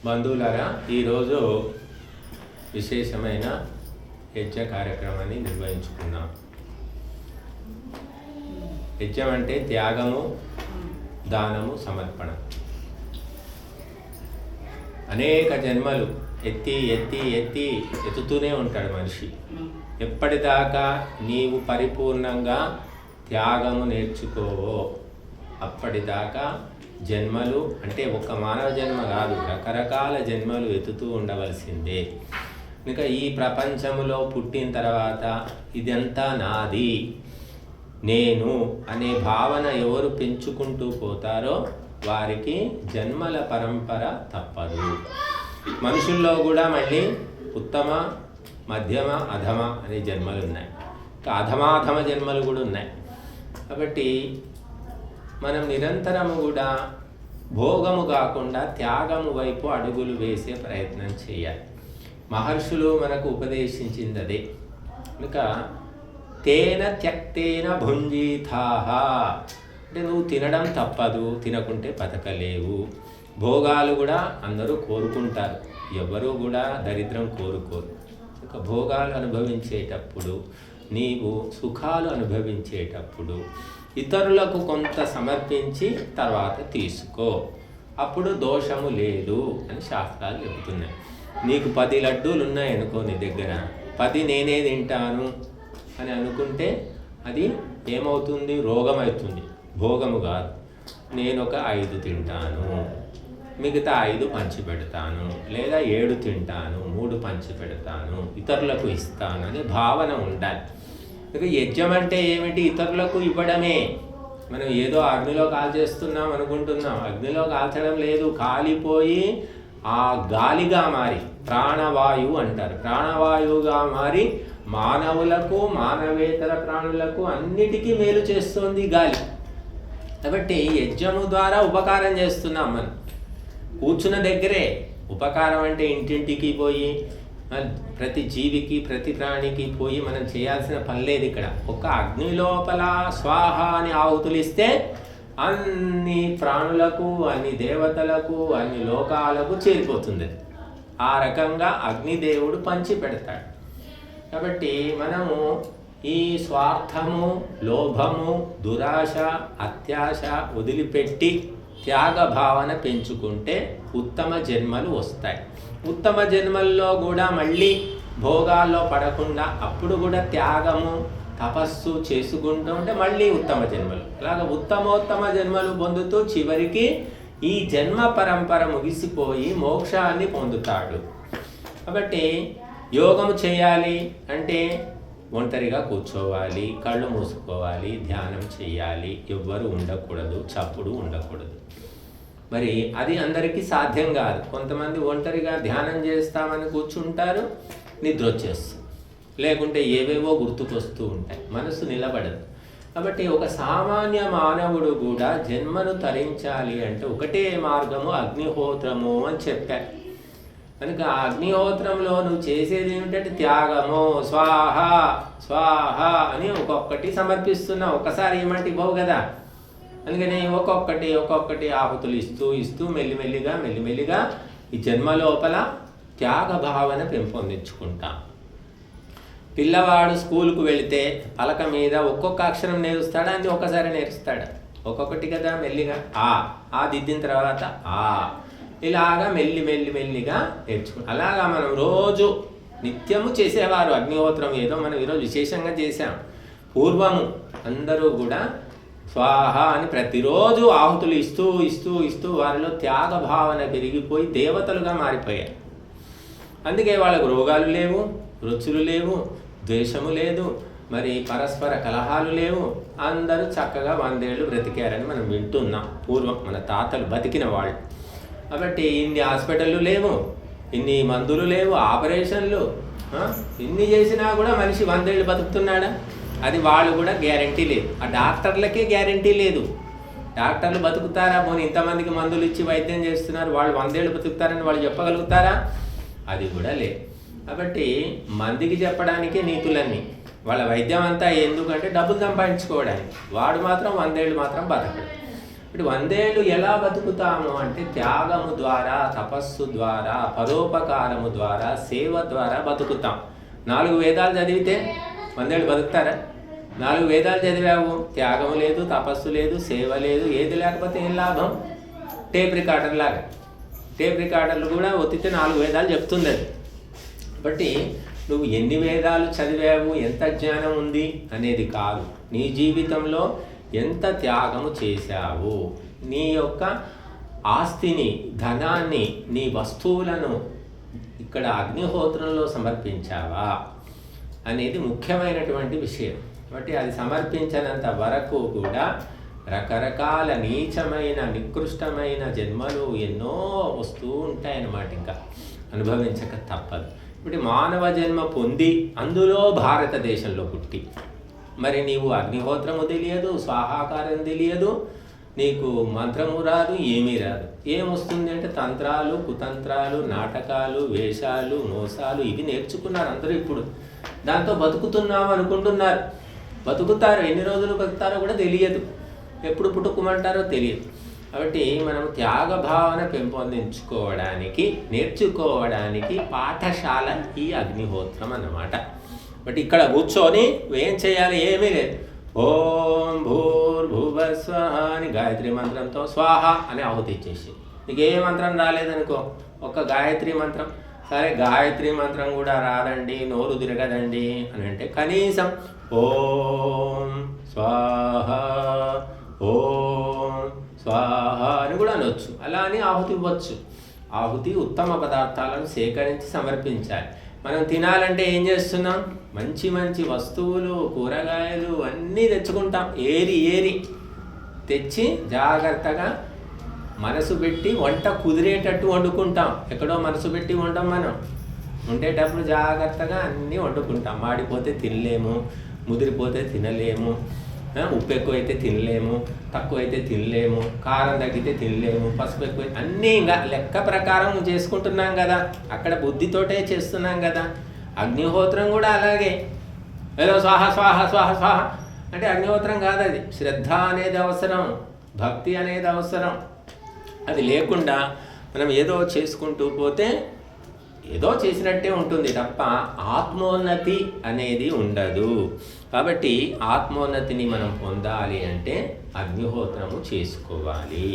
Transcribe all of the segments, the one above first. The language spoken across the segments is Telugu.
బంధువులారా, ఈరోజు విశేషమైన యజ్ఞ కార్యక్రమాన్ని నిర్వహించుకున్నాం. యజ్ఞం అంటే త్యాగము, దానము, సమర్పణ. అనేక జన్మలు ఎత్తుతూనే ఉంటాడు మనిషి. ఎప్పటిదాకా నీవు పరిపూర్ణంగా త్యాగము నేర్చుకోవో అప్పటిదాకా జన్మలు అంటే ఒక మానవ జన్మ కాదు, రకరకాల జన్మలు ఎత్తుతూ ఉండవలసిందే. ఇంకా ఈ ప్రపంచంలో పుట్టిన తర్వాత ఇదంతా నాది, నేను అనే భావన ఎవరు పెంచుకుంటూ పోతారో వారికి జన్మల పరంపర తప్పదు. మనుషుల్లో కూడా మళ్ళీ ఉత్తమ, మధ్యమ, అధమ అనే జన్మలు ఉన్నాయి. ఇంకా అధమాధమ జన్మలు కూడా ఉన్నాయి. కాబట్టి మనం నిరంతరము కూడా భోగము కాకుండా త్యాగము వైపు అడుగులు వేసే ప్రయత్నం చేయాలి. మహర్షులు మనకు ఉపదేశించింది అదే. కనుక తేన త్యక్తేన భుంజీతాహ అంటే నువ్వు తినడం తప్పదు, తినకుంటే బతకలేవు. భోగాలు కూడా అందరూ కోరుకుంటారు, ఎవరు కూడా దరిద్రం కోరుకోరు. ఇక భోగాలు అనుభవించేటప్పుడు, నీవు సుఖాలు అనుభవించేటప్పుడు ఇతరులకు కొంత సమర్పించి తర్వాత తీసుకో, అప్పుడు దోషము లేదు అని శాస్త్రాలు చెబుతున్నాయి. నీకు 10 లడ్డూలు ఉన్నాయనుకో, నీ దగ్గర 10 నేనే తింటాను అని అనుకుంటే అది ఏమవుతుంది? రోగం అవుతుంది, భోగము కాదు. నేను ఒక 5 తింటాను, మిగతా 5 పంచి పెడతాను, లేదా 7 తింటాను, 3 పంచి పెడతాను, ఇతరులకు ఇస్తాను అనే భావన ఉండాలి. ఇక యజ్ఞం అంటే ఏమిటి? ఇతరులకు ఇవ్వడమే. మనం ఏదో అగ్నిలో కాల్చేస్తున్నాం అనుకుంటున్నాం, అగ్నిలో కాల్చడం లేదు. కాలిపోయి ఆ గాలిగా మారి, ప్రాణవాయువు అంటారు, ప్రాణవాయువుగా మారి మానవులకు, మానవేతర ప్రాణులకు అన్నిటికీ మేలు చేస్తుంది గాలి. కాబట్టి యజ్ఞము ద్వారా ఉపకారం చేస్తున్నాం. మనం కూర్చున్న దగ్గరే ఉపకారం అంటే ఇంటింటికి పోయి ప్రతి జీవికి, ప్రతి ప్రాణికి పోయి మనం చేయాల్సిన పని లేదు. ఇక్కడ ఒక అగ్ని లోపల స్వాహ అని ఆహుతులు ఇస్తే అన్ని ప్రాణులకు, అన్ని దేవతలకు, అన్ని లోకాలకు చేరిపోతుంది. ఆ రకంగా అగ్నిదేవుడు పంచి పెడతాడు. కాబట్టి మనము ఈ స్వార్థము, లోభము, దురాశ, అత్యాశ వదిలిపెట్టి త్యాగ భావన పెంచుకుంటే ఉత్తమ జన్మలు వస్తాయి. ఉత్తమ జన్మల్లో కూడా మళ్ళీ భోగాల్లో పడకుండా అప్పుడు కూడా త్యాగము, తపస్సు చేసుకుంటూ ఉంటే మళ్ళీ ఉత్తమ జన్మలు. అలాగ ఉత్తమోత్తమ జన్మలు పొందుతూ చివరికి ఈ జన్మ పరంపర ముగిసిపోయి మోక్షాన్ని పొందుతాడు. కాబట్టి యోగము చేయాలి అంటే ఒంటరిగా కూర్చోవాలి, కళ్ళు మూసుకోవాలి, ధ్యానం చేయాలి, ఎవ్వరు ఉండకూడదు, చప్పుడు ఉండకూడదు. మరి అది అందరికీ సాధ్యం కాదు. కొంతమంది ఒంటరిగా ధ్యానం చేస్తామని కూర్చుంటారు, నిద్ర వచ్చేస్తుంది, లేకుంటే ఏవేవో గుర్తుకొస్తూ ఉంటాయి, మనసు నిలబడదు. కాబట్టి ఒక సామాన్య మానవుడు కూడా జన్మను తరించాలి అంటే ఒకటే మార్గము, అగ్నిహోత్రము అని చెప్పారు. కనుక అగ్నిహోత్రంలో నువ్వు చేసేది ఏమిటంటే త్యాగము, స్వాహ స్వాహ అని ఒక్కొక్కటి సమర్పిస్తున్నావు. ఒక్కసారి ఏమంటే ఇవ్వవు కదా. అందుకని ఒక్కొక్కటి ఆహుతులు ఇస్తూ మెల్లిమెల్లిగా ఈ జన్మ లోపల త్యాగ భావన పెంపొందించుకుంటాం. పిల్లవాడు స్కూల్కు వెళితే పలక మీద ఒక్కొక్క అక్షరం నేర్చుతాడా? అని ఒక్కసారి నేర్చుతాడా? ఒక్కొక్కటి కదా, మెల్లిగా ఆ దిద్దిన తర్వాత ఇలాగా మెల్లిగా నేర్చుకుంటాం. అలాగా మనం రోజు నిత్యము చేసేవారు అగ్నిహోత్రం. ఏదో మనం ఈరోజు విశేషంగా చేశాం. పూర్వము అందరూ కూడా స్వాహ అని ప్రతిరోజు ఆహుతులు ఇస్తూ వారిలో త్యాగ భావన పెరిగిపోయి దేవతలుగా మారిపోయారు. అందుకే వాళ్ళకు రోగాలు లేవు, రుచులు లేవు, ద్వేషము లేదు, మరి పరస్పర కలహాలు లేవు. అందరూ చక్కగా 100 ఏళ్ళు బ్రతికారని మనం వింటున్నాం. పూర్వం మన తాతలు బతికిన వాళ్ళు. కాబట్టి ఇన్ని హాస్పిటళ్ళు లేవు, ఇన్ని మందులు లేవు, ఆపరేషన్లు ఇన్ని చేసినా కూడా మనిషి 100 ఏళ్ళు బతుకుతున్నాడా? అది వాళ్ళు కూడా గ్యారంటీ లేదు. ఆ డాక్టర్లకే గ్యారంటీ లేదు. డాక్టర్లు బతుకుతారా? పోనీ ఇంతమందికి మందులు ఇచ్చి వైద్యం చేస్తున్నారు, వాళ్ళు 100 ఏళ్ళు బతుకుతారని వాళ్ళు చెప్పగలుగుతారా? అది కూడా లేదు. కాబట్టి మందికి చెప్పడానికే నీతులన్నీ. వాళ్ళ వైద్యం అంతా ఎందుకంటే డబ్బులు సంపాదించుకోవడానికి. వాడు మాత్రం 100 ఏళ్ళు మాత్రం బతకడు. ఇప్పుడు 100 ఏళ్ళు ఎలా బతుకుతాము అంటే త్యాగము ద్వారా, తపస్సు ద్వారా, పరోపకారము ద్వారా, సేవ ద్వారా బతుకుతాం. 4 వేదాలు చదివితే 100 ఏళ్ళు బతుకుతారా? 4 వేదాలు చదివావు, త్యాగం లేదు, తపస్సు లేదు, సేవ లేదు, ఏది లేకపోతే ఏం లాభం? టేప్ రికార్డర్ లాగా. టేప్ రికార్డర్లు కూడా ఒత్తితే 4 వేదాలు చెప్తుంది అది. కాబట్టి నువ్వు ఎన్ని వేదాలు చదివావు, ఎంత జ్ఞానం ఉంది అనేది కాదు, నీ జీవితంలో ఎంత త్యాగము చేశావు, నీ యొక్క ఆస్తిని, ధనాన్ని, నీ వస్తువులను ఇక్కడ అగ్నిహోత్రంలో సమర్పించావా అనేది ముఖ్యమైనటువంటి విషయం. కాబట్టి అది సమర్పించినంత వరకు కూడా రకరకాల నీచమైన, నికృష్టమైన జన్మలు ఎన్నో వస్తూ ఉంటాయన్నమాట. ఇంకా అనుభవించక తప్పదు. ఇప్పుడు మానవ జన్మ పొంది అందులో భారతదేశంలో పుట్టి మరి నీవు అగ్నిహోత్రము తెలియదు, స్వాహాకారం తెలియదు, నీకు మంత్రము రాదు, ఏమీ రాదు. ఏమొస్తుంది అంటే తంత్రాలు, కుతంత్రాలు, నాటకాలు, వేషాలు, మోసాలు ఇవి నేర్చుకున్నారు అందరూ. ఇప్పుడు దాంతో బతుకుతున్నాము అనుకుంటున్నారు. బతుకుతారు, ఎన్ని రోజులు బతుకుతారో కూడా తెలియదు, ఎప్పుడు పుట్టుకోమంటారో తెలియదు. కాబట్టి మనం త్యాగ భావన పెంపొందించుకోవడానికి, నేర్చుకోవడానికి పాఠశాల ఈ అగ్నిహోత్రం అన్నమాట. బట్ ఇక్కడ కూర్చొని ఏం చేయాలి? ఏమీ లేదు. ఓం భూర్భువస్వః అని గాయత్రి మంత్రంతో స్వాహ అని ఆహుతి ఇచ్చేసి, నీకు ఏ మంత్రం రాలేదనుకో, ఒక గాయత్రి మంత్రం, సరే గాయత్రి మంత్రం కూడా రాదండి, నోరు తిరగదండి అని అంటే కనీసం ఓం స్వాహ ఓం స్వాహ అని కూడా అనొచ్చు. అలా అని ఆహుతి ఇవ్వచ్చు. ఆహుతి ఉత్తమ పదార్థాలను సేకరించి సమర్పించాలి. మనం తినాలంటే ఏం చేస్తున్నాం? మంచి మంచి వస్తువులు, కూరగాయలు అన్నీ తెచ్చుకుంటాం. ఏరి తెచ్చి జాగ్రత్తగా మనసు పెట్టి వంట కుదిరేటట్టు వండుకుంటాం. ఎక్కడో మనసు పెట్టి వండం మనం. వండేటప్పుడు జాగ్రత్తగా అన్నీ వండుకుంటాం. మాడిపోతే తినలేము, ముదిరిపోతే తినలేము, ఉప్పు ఎక్కువైతే తినలేము, తక్కువైతే తినలేము, కారం తగ్గితే తినలేము, పసుపు ఎక్కువ, అన్నీ ఇంకా లెక్క ప్రకారం చేసుకుంటున్నాం కదా. అక్కడ బుద్ధితోటే చేస్తున్నాం కదా. అగ్నిహోత్రం కూడా అలాగే. ఏదో స్వాహ స్వాహ స్వాహ స్వాహ అంటే అగ్నిహోత్రం కాదు అది. శ్రద్ధ అనేది అవసరం, భక్తి అనేది అవసరం. అది లేకుండా మనం ఏదో చేసుకుంటూ పోతే ఏదో చేసినట్టే ఉంటుంది తప్ప ఆత్మోన్నతి అనేది ఉండదు. కాబట్టి ఆత్మోన్నతిని మనం పొందాలి అంటే అగ్నిహోత్రము చేసుకోవాలి.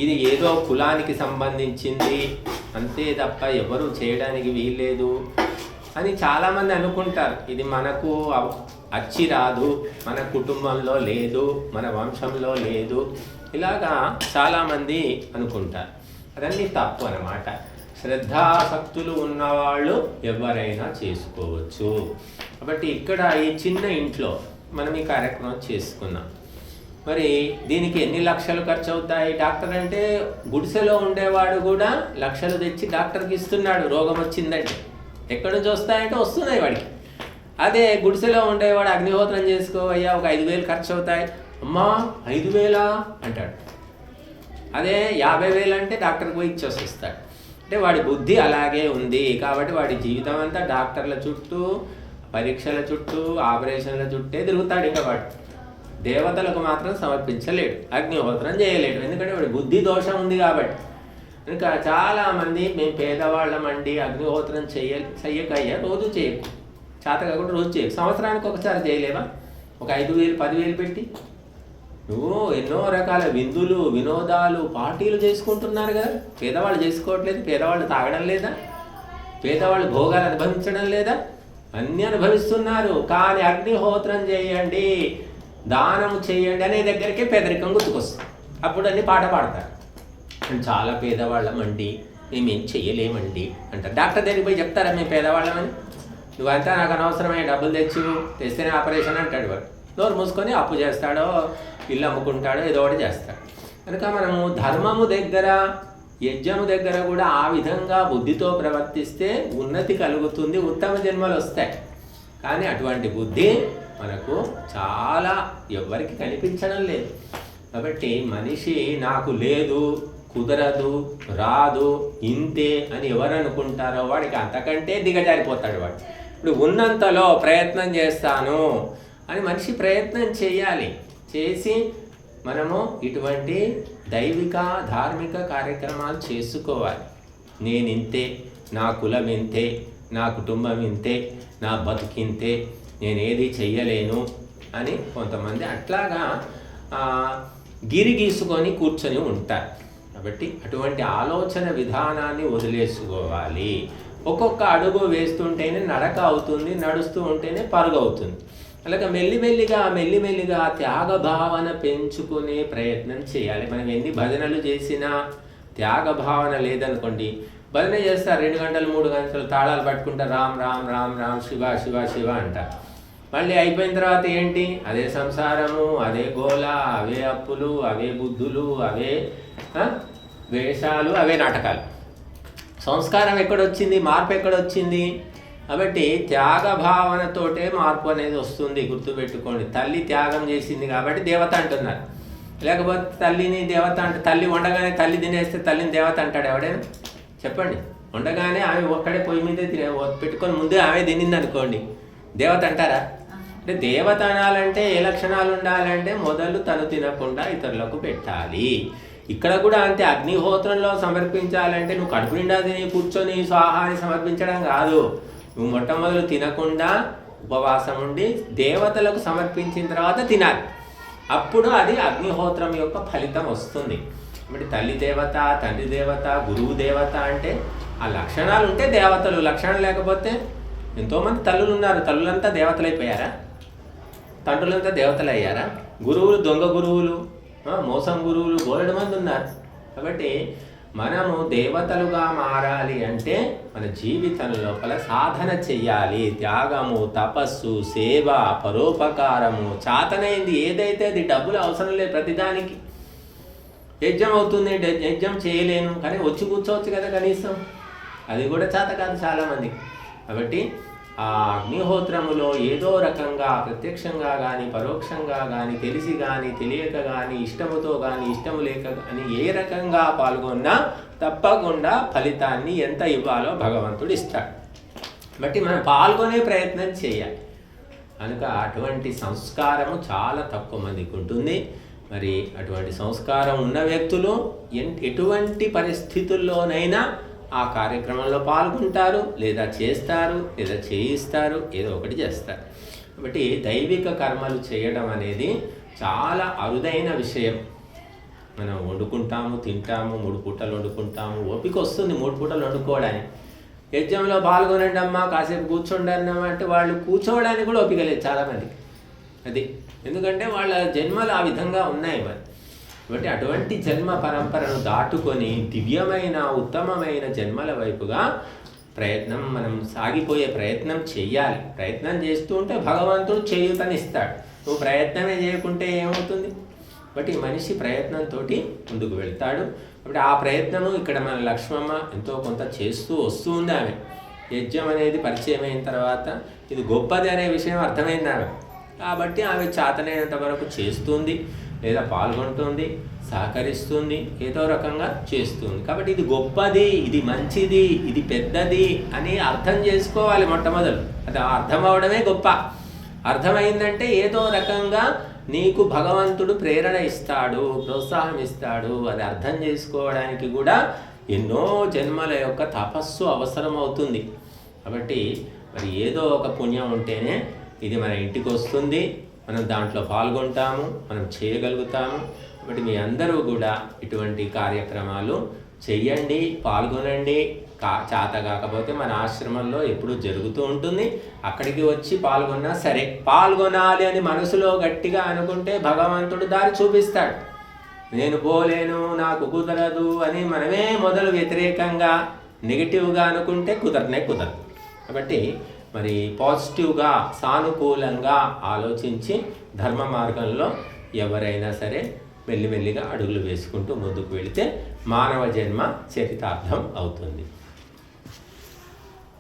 ఇది ఏదో కులానికి సంబంధించింది అంతే తప్ప ఎవరు చేయడానికి వీల్లేదు అని చాలామంది అనుకుంటారు. ఇది మనకు అచ్చి రాదు, మన కుటుంబంలో లేదు, మన వంశంలో లేదు, ఇలాగా చాలామంది అనుకుంటారు. అదన్నీ తప్పు అన్నమాట. శ్రద్ధాసక్తులు ఉన్నవాళ్ళు ఎవరైనా చేసుకోవచ్చు. కాబట్టి ఇక్కడ ఈ చిన్న ఇంట్లో మనం ఈ కార్యక్రమం చేసుకున్నాం. మరి దీనికి ఎన్ని లక్షలు ఖర్చు అవుతాయి? డాక్టర్ అంటే గుడిసెలో ఉండేవాడు కూడా లక్షలు తెచ్చి డాక్టర్కి ఇస్తున్నాడు రోగం వచ్చిందంటే. ఎక్కడి నుంచి వస్తాయంటే వస్తున్నాయి వాడికి. అదే గుడిసెలో ఉండేవాడు అగ్నిహోత్రం చేసుకోవయ్యా ఒక 5,000 ఖర్చు అవుతాయి, అమ్మా 5,000 అంటాడు. అదే 50,000 అంటే డాక్టర్కి పోయి ఇచ్చేసి వస్తాడు. అంటే వాడి బుద్ధి అలాగే ఉంది. కాబట్టి వాడి జీవితం అంతా డాక్టర్ల చుట్టూ, పరీక్షల చుట్టూ, ఆపరేషన్ల చుట్టే తిరుగుతాడు. ఇంకా వాడు దేవతలకు మాత్రం సమర్పించలేడు, అగ్నిహోత్రం చేయలేడు. ఎందుకంటే వాడి బుద్ధి దోషం ఉంది కాబట్టి. ఇంకా చాలామంది మేము పేదవాళ్ళమండి, అగ్నిహోత్రం చెయ్యకయ్యా, రోజు చేయకు, చేత కాకుండా రోజు చేయకు, సంవత్సరానికి ఒకసారి చేయలేవా? ఒక 5,000 10,000 పెట్టి నువ్వు ఎన్నో రకాల విందులు, వినోదాలు, పార్టీలు చేసుకుంటున్నారు కదా. పేదవాళ్ళు చేసుకోవట్లేదు, పేదవాళ్ళు తాగడం లేదా, పేదవాళ్ళు భోగాలు అనుభవించడం లేదా? అన్నీ అనుభవిస్తున్నారు. కానీ అగ్నిహోత్రం చేయండి, దానం చేయండి అనే దగ్గరికే పేదరికం గుర్తుకొస్తుంది. అప్పుడు అన్ని పాట పాడతారు. చాలా పేదవాళ్ళమండి, మేమేం చెయ్యలేమండి అంటారు. డాక్టర్ దగ్గరికి పోయి చెప్తారా మేము పేదవాళ్ళమని? నువ్వంతా నాకు అనవసరమైన డబ్బులు తెస్తేనే ఆపరేషన్ అంటాడు వాడు. నోరు మూసుకొని అప్పు చేస్తాడో, ఇల్లు అమ్ముకుంటాడో, ఏదో ఒకటి చేస్తాడు. కనుక మనము ధర్మము దగ్గర, యజ్ఞము దగ్గర కూడా ఆ విధంగా బుద్ధితో ప్రవర్తిస్తే ఉన్నతి కలుగుతుంది, ఉత్తమ జన్మలు వస్తాయి. కానీ అటువంటి బుద్ధి మనకు చాలా ఎవ్వరికి కనిపించడం లేదు. కాబట్టి మనిషి నాకు లేదు, కుదరదు, రాదు, ఇంతే అని ఎవరు అనుకుంటారో వాడికి అంతకంటే దిగజారిపోతాడు వాడు. ఇప్పుడు ఉన్నంతలో ప్రయత్నం చేస్తాను అని మనిషి ప్రయత్నం చేయాలి. చేసి మనము ఇటువంటి దైవిక ధార్మిక కార్యక్రమాలు చేసుకోవాలి. నేను ఇంతే, నా కులం ఇంతే, నా కుటుంబం ఇంతే, నా బతుకింతే, నేనేది చెయ్యలేను అని కొంతమంది అట్లాగా గిరి గీసుకొని కూర్చొని ఉంటారు. కాబట్టి అటువంటి ఆలోచన విధానాన్ని వదిలేసుకోవాలి. ఒక్కొక్క అడుగు వేస్తుంటేనే నడక అవుతుంది, నడుస్తూ ఉంటేనే పరుగు అవుతుంది. అలాగే మెల్లిమెల్లిగా త్యాగ భావన పెంచుకునే ప్రయత్నం చేయాలి. మనం ఎన్ని భజనలు చేసినా త్యాగ భావన లేదనుకోండి, భజన చేస్తారు 2 గంటలు 3 గంటలు తాళాలు పట్టుకుంటారు, రామ్ రామ్ రామ్ రామ్ శివ శివ శివ అంటారు. మళ్ళీ అయిపోయిన తర్వాత ఏంటి? అదే సంసారము, అదే గోల, అవే అప్పులు, అవే బుద్ధులు, అవే వేషాలు, అవే నాటకాలు. సంస్కారం ఎక్కడొచ్చింది? మార్పు ఎక్కడొచ్చింది? కాబట్టి త్యాగ భావనతోటే మార్పు అనేది వస్తుంది. గుర్తుపెట్టుకోండి. తల్లి త్యాగం చేసింది కాబట్టి దేవత అంటున్నారు. లేకపోతే తల్లిని దేవత అంటే, తల్లి వండగానే తల్లి తినేస్తే తల్లిని దేవత అంటాడు ఎవడైనా? చెప్పండి. వండగానే ఆమె ఒక్కడే పొయ్యి మీదే పెట్టుకొని ముందే ఆమె తినింది అనుకోండి, దేవత అంటారా? అంటే దేవత అనాలంటే ఏ లక్షణాలు ఉండాలంటే మొదలు తను తినకుండా ఇతరులకు పెట్టాలి. ఇక్కడ కూడా అంతే. అగ్నిహోత్రంలో సమర్పించాలంటే నువ్వు కడుపు నిండా తిని కూర్చొని స్వాహాన్ని సమర్పించడం కాదు. నువ్వు మొట్టమొదలు తినకుండా ఉపవాసం ఉండి దేవతలకు సమర్పించిన తర్వాత తినాలి. అప్పుడు అది అగ్నిహోత్రం యొక్క ఫలితం వస్తుంది. కాబట్టి తల్లి దేవత, తండ్రి దేవత, గురువు దేవత అంటే ఆ లక్షణాలు ఉంటే దేవతలు. లక్షణాలు లేకపోతే ఎంతోమంది తల్లులు ఉన్నారు, తల్లులంతా దేవతలు అయిపోయారా? తండ్రులంతా దేవతలు అయ్యారా? గురువులు దొంగ గురువులు, మోసం గురువులు బోలెడు మంది ఉన్నారు. కాబట్టి మనము దేవతలుగా మారాలి అంటే మన జీవితం లోపల సాధన చెయ్యాలి. త్యాగము, తపస్సు, సేవ, పరోపకారము, చాతనైంది ఏదైతే అది. డబ్బులు అవసరం లేదు ప్రతిదానికి. యజ్ఞం అవుతుంది, యజ్ఞం చేయలేను కానీ వచ్చి కూర్చోవచ్చు కదా కనీసం, అది కూడా చేత కాదు చాలామందికి. కాబట్టి ఆ అగ్నిహోత్రములో ఏదో రకంగా ప్రత్యక్షంగా కానీ పరోక్షంగా కానీ తెలిసి కానీ తెలియక కానీ ఇష్టముతో కానీ ఇష్టము లేక కానీ ఏ రకంగా పాల్గొన్నా తప్పకుండా ఫలితాన్ని ఎంత ఇవ్వాలో భగవంతుడు ఇస్తాడు. బట్టి మనం పాల్గొనే ప్రయత్నం చేయాలి. కనుక అటువంటి సంస్కారము చాలా తక్కువ మందికి ఉంటుంది. మరి అటువంటి సంస్కారం ఉన్న వ్యక్తులు ఎటువంటి పరిస్థితుల్లోనైనా ఆ కార్యక్రమంలో పాల్గొంటారు, లేదా చేస్తారు, లేదా చేయిస్తారు, ఏదో ఒకటి చేస్తారు. కాబట్టి దైవిక కర్మలు చేయడం అనేది చాలా అరుదైన విషయం. మనం వండుకుంటాము, తింటాము, 3 పూటలు వండుకుంటాము, ఓపిక వస్తుంది 3 పూటలు వండుకోవడానికి. యజ్ఞంలో పాల్గొనండి అమ్మా, కాసేపు కూర్చోండి అన్నమా అంటే వాళ్ళు కూర్చోవడానికి కూడా ఓపిక లేదు చాలామందికి. అది ఎందుకంటే వాళ్ళ జన్మలు ఆ విధంగా ఉన్నాయి. మరి కాబట్టి అటువంటి జన్మ పరంపరను దాటుకొని దివ్యమైన ఉత్తమమైన జన్మల వైపుగా మనం సాగిపోయే ప్రయత్నం చెయ్యాలి. ప్రయత్నం చేస్తూ ఉంటే భగవంతుడు చేయూతనిస్తాడు. నువ్వు ప్రయత్నమే చేయకుంటే ఏమవుతుంది? బట్ మనిషి ప్రయత్నంతో ముందుకు వెళ్తాడు. కాబట్టి ఆ ప్రయత్నము ఇక్కడ మన లక్ష్మమ్మ ఎంతో కొంత చేస్తూ వస్తూ ఉంది. ఆమె యజ్ఞం అనేది పరిచయం అయిన తర్వాత ఇది గొప్పది అనే విషయం అర్థమైంది ఆమె. కాబట్టి ఆమె చేతనైనంత వరకు చేస్తుంది, లేదా పాల్గొంటుంది, సహకరిస్తుంది, ఏదో రకంగా చేస్తుంది. కాబట్టి ఇది గొప్పది, ఇది మంచిది, ఇది పెద్దది అని అర్థం చేసుకోవాలి మొట్టమొదలు. అది అర్థం అవడమే గొప్ప. అర్థమైందంటే ఏదో రకంగా నీకు భగవంతుడు ప్రేరణ ఇస్తాడు, ప్రోత్సాహం ఇస్తాడు. అది అర్థం చేసుకోవడానికి కూడా ఎన్నో జన్మల యొక్క తపస్సు అవసరం అవుతుంది. కాబట్టి మరి ఏదో ఒక పుణ్యం ఉంటేనే ఇది మన ఇంటికి వస్తుంది, మనం దాంట్లో పాల్గొంటాము, మనం చేయగలుగుతాము. కాబట్టి మీ అందరూ కూడా ఇటువంటి కార్యక్రమాలు చెయ్యండి, పాల్గొనండి. చేత కాకపోతే మన ఆశ్రమంలో ఎప్పుడూ జరుగుతూ ఉంటుంది. అక్కడికి వచ్చి పాల్గొన్నా సరే, పాల్గొనాలి అని మనసులో గట్టిగా అనుకుంటే భగవంతుడు దారి చూపిస్తాడు. నేను పోలేను, నాకు కుదరదు అని మనమే మొదలు వ్యతిరేకంగా నెగిటివ్గా అనుకుంటే కుదరదు. కాబట్టి మరి పాజిటివ్గా సానుకూలంగా ఆలోచించి ధర్మ మార్గంలో ఎవరైనా సరే మెల్లిమెల్లిగా అడుగులు వేసుకుంటూ ముందుకు వెళితే మానవ జన్మ చరితార్థం అవుతుంది.